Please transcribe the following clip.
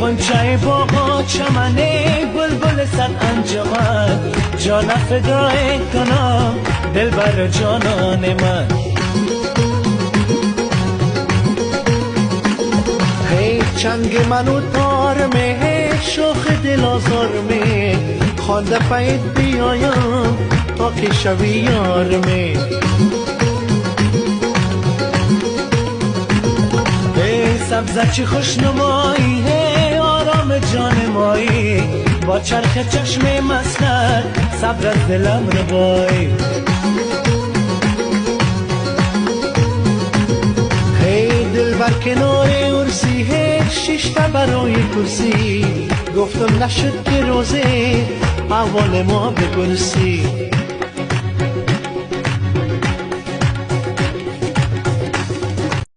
غنچه باغا چمنه بلبل صد انجمن جان فدای کنم دل بر جانان من هی چنگ منو تار می شوخ دل آزار می خانده پید بیایم تا که شوی یار می سبزه چی خوشنمایی آرام جان مایی با چرخ چشم مسخر صبر از دلم روایی هی دل بر کنار ارسی شیشته برای کرسی گفتم نشد که روزه اول ما بپرسی